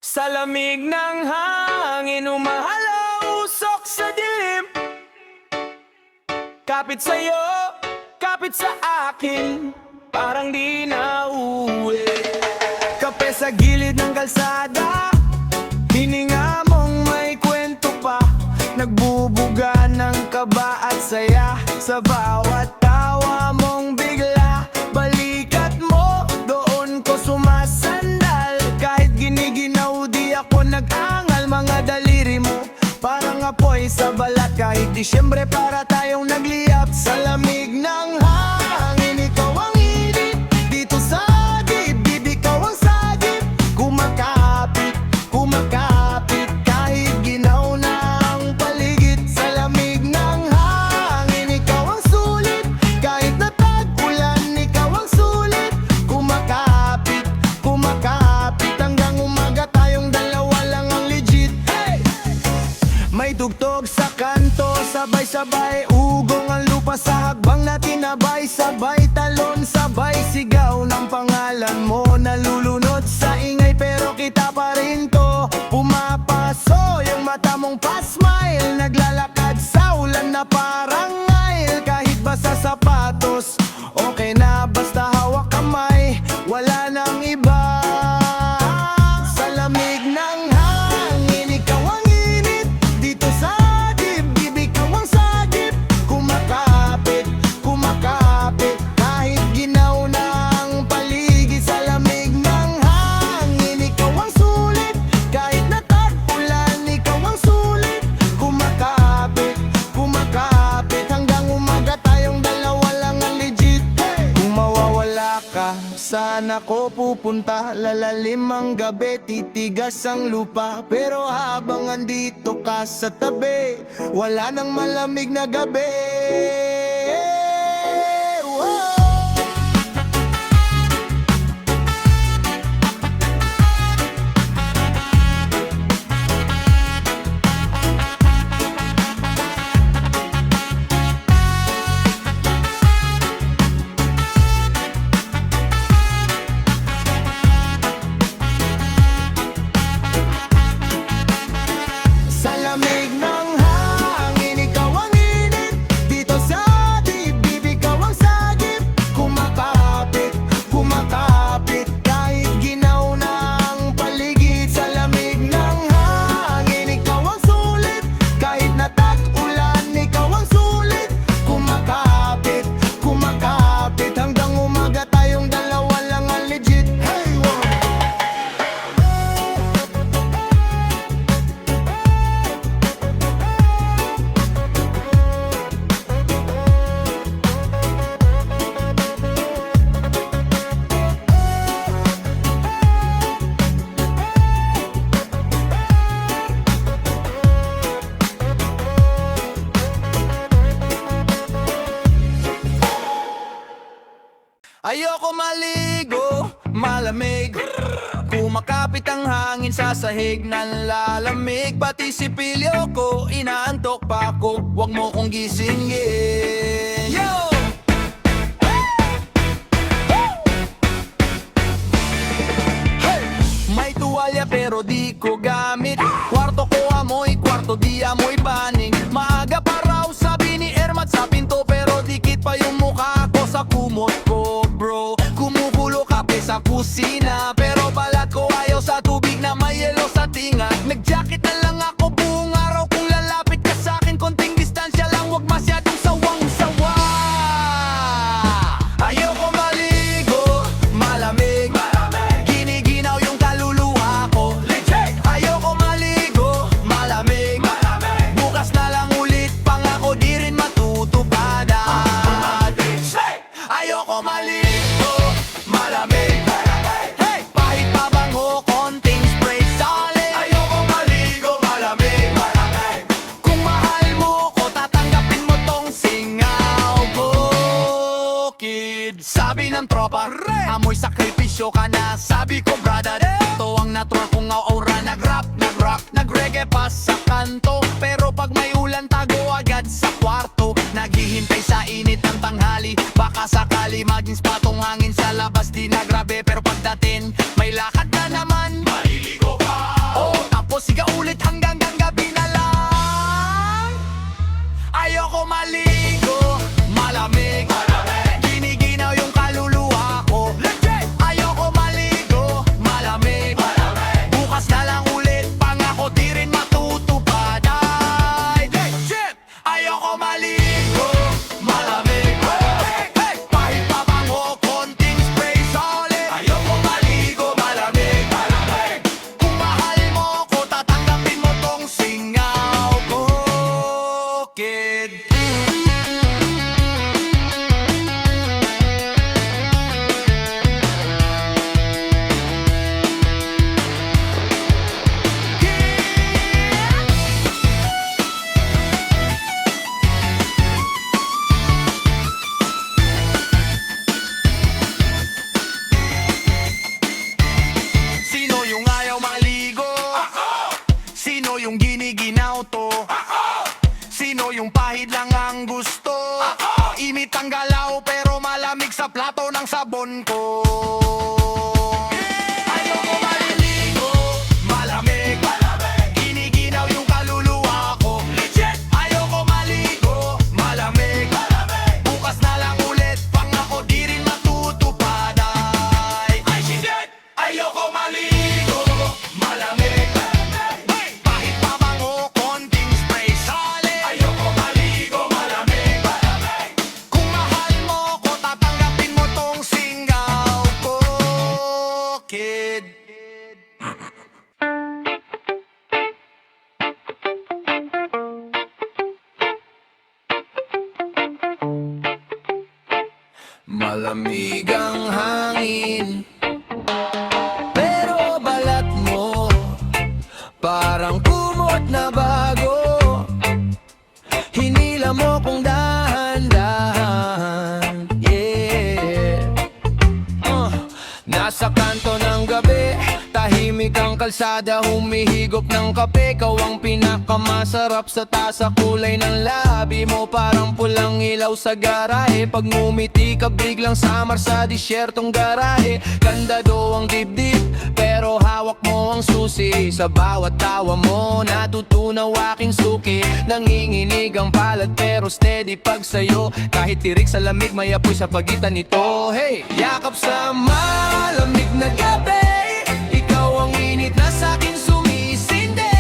Sa lamig ng hangin, umahalausok sa dilim. Kapit sa'yo, kapit sa akin, parang di na uwi. Kape sa gilid ng kalsada, hininga mong may kwento pa. Nagbubuga ng kaba at saya sa bawat tawa mong bigla. Balikat mo, doon ko sumasandal. Kahit giniginaw, di ako nag-angal. Mga daliri mo, parang apoy sa balat. Kahit Disyembre, para tayong nagliyap. Sa lamig ng hangin, ikaw ang init. Dito sa dibdib, ikaw ang sagip. Kumakapit, kumakapit, kahit ginaw na ang paligid. Sa lamig ng hangin, ikaw ang sulit. Kahit natag-ulan, ikaw ang sulit. Kumakapit, kumakapit, hanggang umaga tayong dalawa lang ang legit. Hey! May tugtog sa kanto, sabay-sabay ugong ang lupa sa hakbang natin. Abay, sabay talon, sabay sigaw ng pangalan mo. Nalulunod sa ingay pero kita pa rin to. Pumapaso yung mata mong pa-smile. Naglalakad sa ulan na parang ngail. Kahit basa sapatos, okay na basta hawak kamay. Wala nang iba. Sa lamig ng hangin, ikaw ang init. Dito sa dibdib, ikaw ang sagip. Kumakapit, kumakapit, kahit ginaw na ang paligid. Sa lamig ng hangin, ikaw ang sulit. Kahit natag-ulan, ikaw ang sulit. Kumakapit, kumakapit, hanggang umaga tayong dalawa lang ang legit. Hey! Kung mawawala ka, saan ako pupunta? Lalalim ang gabi, titigas ang lupa. Pero habang andito ka sa tabi, wala nang malamig na gabi. Whoa! Sa lamig ng hangin, ikaw ang init. Dito sa dibdib, ikaw ang sagip. Kumakapit, kumakapit, kahit ginaw na ang paligid. Sa lamig ng hangin, ikaw ang sulit. Kahit natag-ulan, ikaw ang sulit. Kumakapit, kumakapit, hanggang umaga tayong dalawa lang ang legit. Hey, wow! Ayoko maligo, malamig. Kumakapit ang hangin sa sahig ng lalamig. Pati si pilyo ko, inaantok pa ako. Huwag mo kong gisingin. Yo! Hey! May tuwalya pero di ko gamit. Kwarto ko amoy, kwarto di amoy baning. Maaga pa raw sabi ni Ermat sa pinto, pero dikit pa yung mukha ko sa kumot ko, bro. Kumukulo kape sa kusina, pero balat ko ayaw sa tubig na may yelo sa tinga. Nag-jacket na lang ako buong araw. Kung lalapit ka sa akin, konting distansya lang, wag masyadong sawang-sawa. Ayoko maligo, malamig. Giniginaw yung kaluluwa ko. Ayoko maligo, malamig. Bukas na lang ulit, pangako di rin matutupad. Ayoko maligo, malamig. Hey! Pahit pa bango, konting spray solid. Ayoko maligo, malamig. Kung mahal mo ko, tatanggapin mo tong singaw ko, kid. Sabi ng tropa, amoy sakripisyo ka na. Sabi ko, brother, ito ang natural kong aura. Nag-rap, nag-rock, nag-reggae pa sa kanto. Pero pag may ulan, tago agad sa kwarto. Naghihintay sa init ng tanghali. Baka sakali maging spatong hangin sa labas. Di na grabe pero pagdating, may lakad na naman. Maliligo ka. malamig ang hangin. Pero balat mo parang kumot na bago. Hinila mo kung dahan-dahan, yeah. Nasa kanto ng gabi, tahimik ang kalsada, humihigop ng kape. Ikaw ang pinakamasarap sa tasa, kulay ng labi mo parang pulang ilaw sa garahe. Pag ngumiti ka biglang samar sa disyertong garahe. Ganda do ang dibdib, pero hawak mo ang susi. Sa bawat tawa mo natutunaw aking suki. Nanginginig ang palad pero steady pag sayo. Kahit tirik sa lamig may apoy sa pagitan nito. Hey! Yakap sa malamig na gabi, ikaw ang init na sa'kin sumisindi.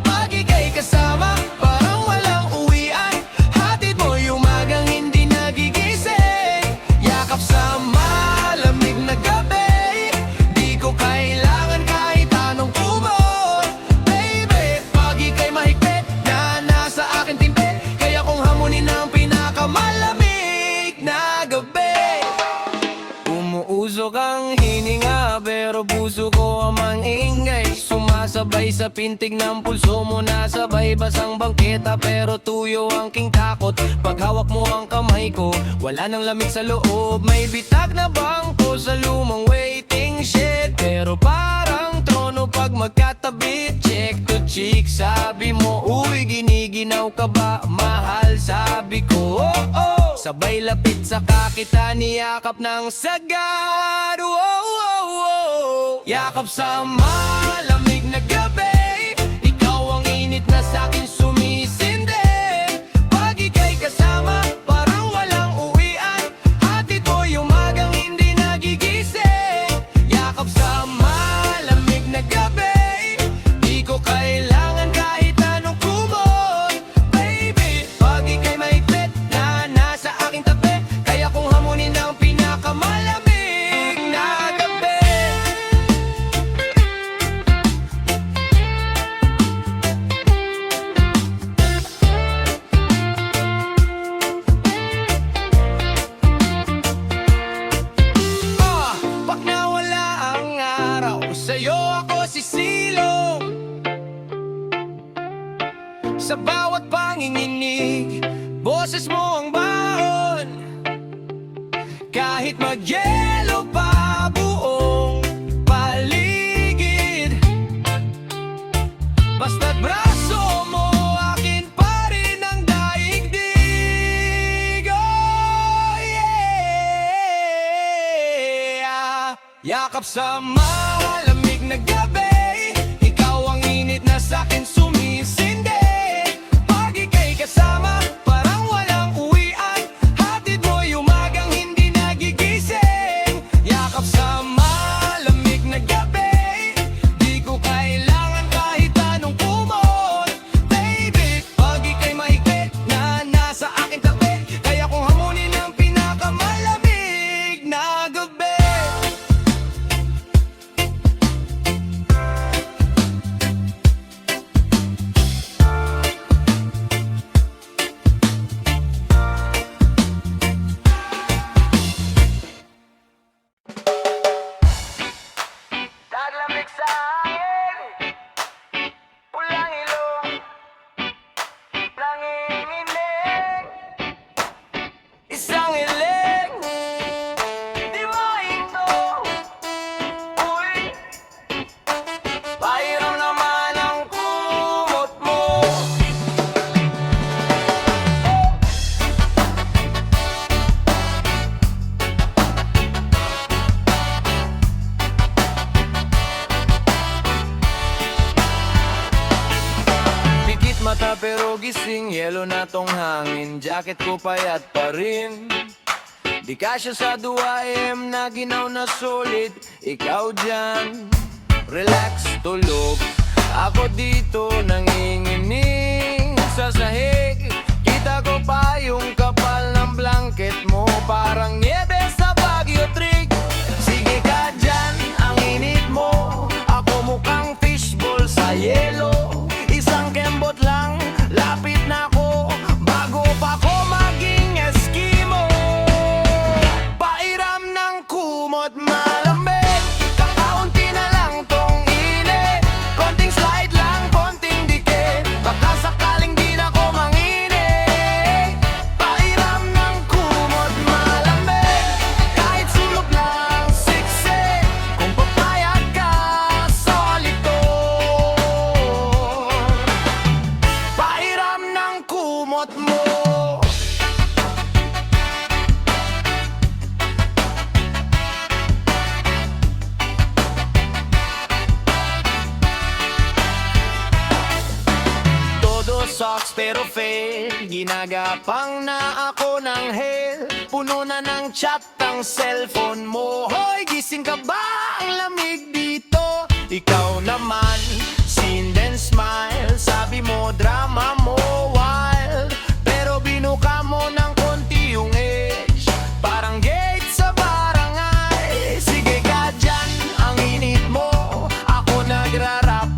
Pag ika'y kasama, parang walang uwian. Hatid mo yung umagang hindi nagigising. Yakap sa malamig na gabi, di ko kailangan kahit anong kumot. Baby, pag ika'y mahigpit na nasa akin timpe, kaya kong hamunin ang pinakamalamig na gabi. Umuusok ang hininga pero puso ko ang mangingay. Sumasabay sa pintig ng pulso mo, nasabay basang bangketa pero tuyo ang king takot. Pag hawak mo ang kamay ko, wala nang lamig sa loob. May bitag na bangko sa lumang waiting shed, pero parang trono pag magkatabi. Cheek to cheek, sabi mo, uy giniginaw ka ba? Mahal, sabi ko, oh oh. Sabay lapit sa kakita, niyakap ng sagad. Oh, oh, oh. Yakap sa malamig na gabi, ikaw ang init na sa'kin sumisindi. Pag ika'y kasama, parang walang uwian. Hatid mo yung umagang hindi nagigising. Yakap sa malamig na gabi, di ko kailangan kahit anong kumot. Baby, pag ika'y mahigpit na nasa aking tabi, kaya kong hamunin ang pinakamalamig na gabi. Pag nawala ang araw, sa'yo ako sisilong. Sa bawat panginginig, boses mo ang baon. Kahit magyelo pa buong paligid, basta't braso mo, akin pa rin ang daigdig. Oh yeah. Yakap sa malamig na gabi, ikaw ang init na sa'kin sumisindi. Pag ika'y kasama, parang walang uwian. Hatid mo yung umagang hindi nagigising. Yakap sa malamig na gabi, di ko kailangan kahit anong kumot. Baby, pag ika'y mahigpit na nasa aking tabi, kaya kong hamunin ang pinakamalamig na gabi. Taglamig sa hangin, pulang ilong, nanginginig, isang ilig, di mo ito, uy, pahiram naman ang kumot mo. Pikit mata pero gising, yelo na tong hangin. Jacket ko payat pa rin, di kasya sa 2 AM na ginaw na solid. Ikaw dyan, relax, tulog. Ako dito nanginginig sa sahig. Kita ko pa yung kapal ng blanket mo, parang niebe sa Baguio Trick. Sige ka dyan, ang init mo, ako mukhang fishball sa yelo. Isang kembot lang, lapit na ko, bago pa ko maging Eskimo. pero fail. Ginagapang na ako ng hell. Puno na ng chat ang cellphone mo. Hoy, gising ka ba? Ang lamig dito. Ikaw naman, scene then smile. Sabi mo, drama mo wild, pero binuka mo ng konti yung edge. Parang gate sa barangay. Sige ka dyan, ang init mo. Ako nagrarap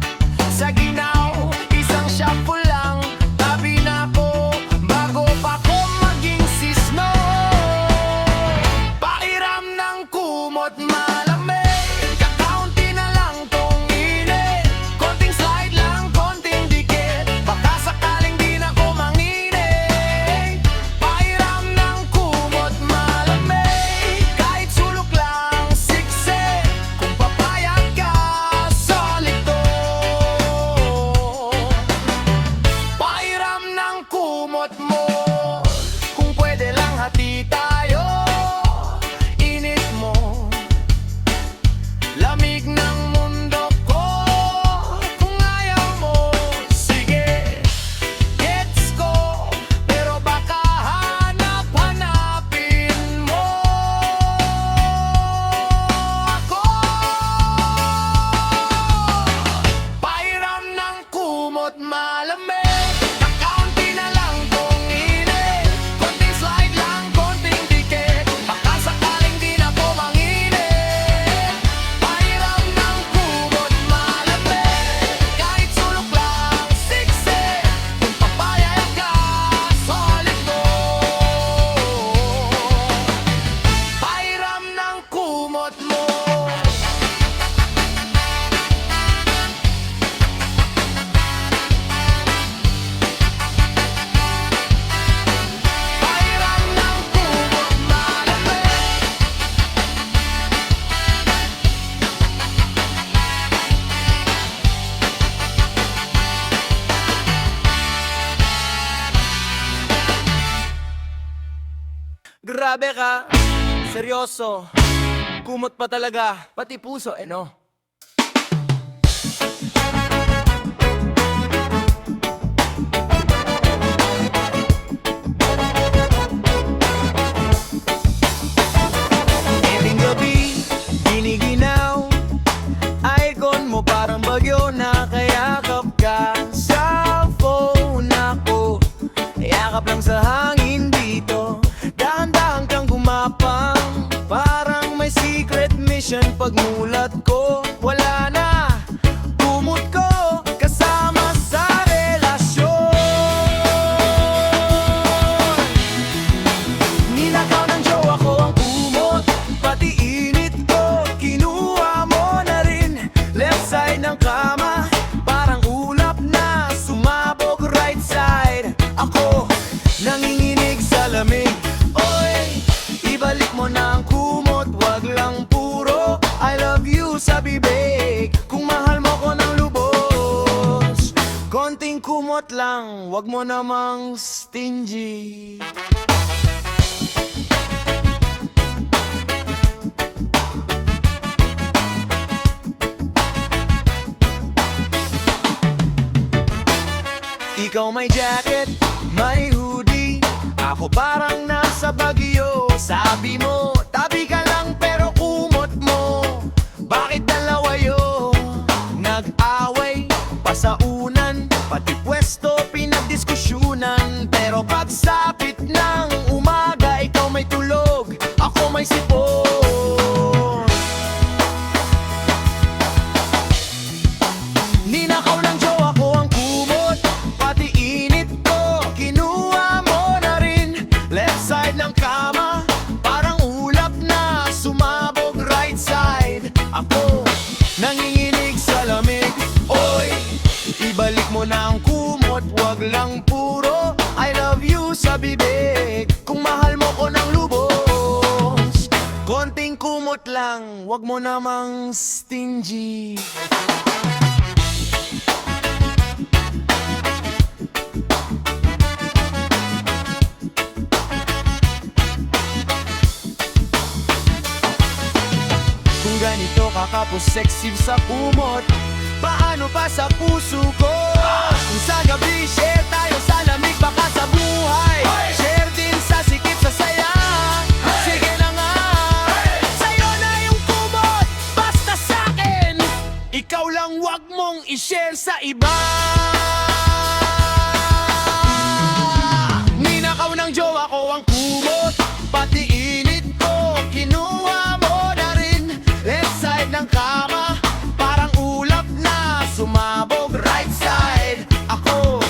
sa ginaw. Isang shuffle lang, tabi na ko bago pa ko maging sisno. Pairam ng kumot malamig, kakaunti na lang tong init. Konting slide lang, konting dikit, baka sakaling di na ko manginig. Pairam ng kumot malamig, kahit sulok lang siksik. Kung papayag ka, solid to. Pairam ng kumot mo, kung pwede lang hati tayo. Init mo, lamig ng mundo ko. Kung ayaw mo, sige, gets ko. Pero baka hanap-hanapin mo ako. Pairam ng kumot malamig, kakaunti na lang tong init. Konting slide lang, konting dikit, baka sakaling di na ko manginig. Pairam ng kumot malamig, kahit sulok lang siksik. Kung papayag ka, solid to. Pairam ng kumot mo. Pairam ng kumot malamig. Grabe ka, seryoso. Kumot pa talaga, pati puso, no? Eding gabi, giniginaw. Icon mo parang bagyo, nakayakap ka sa phone ako. Yakap lang sa hangin dito, dahan-dahan kang gumapang. Parang may secret mission pagmulat ko. Wala na, kumot ko, kasama sa relasyon. Ninakaw ng jowa ko ang kumot, pati init ko, kinuha mo na rin. Left side ng kama, parang ulap na sumabog right side. Ako, nanginginig sa lamig. Oy, ibalik mo na ang kumot, wag lang puro I love you sa bibig. Kung mahal mo ko ng lubos, konting kumot lang, wag mo namang stingy. Ikaw may jacket, may hoodie, ako parang nasa Baguio. Sabi mo, tabi ka lang pero kumot mo. Bakit dalawa yun? Nag-away, pasaunan, pati pwesto pinagdiskusyunan. Pero pagsapit ng umaga, ikaw may tulog, ako may sipon. Ninakaw ng jowa ko ang kumot, pati init ko, kinuha mo na rin. Left side ng kama, parang ulap na sumabog right side. Ako, nanginginig sa lamig. Oy, ibalik mo na ang kumot, wag lang puro I love you sa bibig. Kung mahal mo ko ng lubos, konting kumot lang, wag mo namang stingy. Kung ganito ka kaposexy sa kumot, paano pa sa puso ko? Kung sa gabi share tayo sa i-share sa iba. Ninakaw ng jowa ko ang kumot, pati init ko kinuha mo na rin. Left side ng kama, parang ulap na sumabog. Right side, ako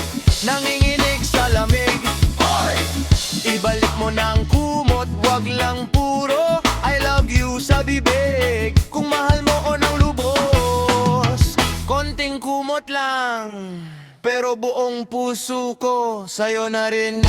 nanginginig sa lamig. Oy! Ibalik mo ng kumot, wag lang puro I love you sa bibig. Kung mahal mo ko ng lubos, konting kumot lang, pero buong puso ko sa'yo na rin.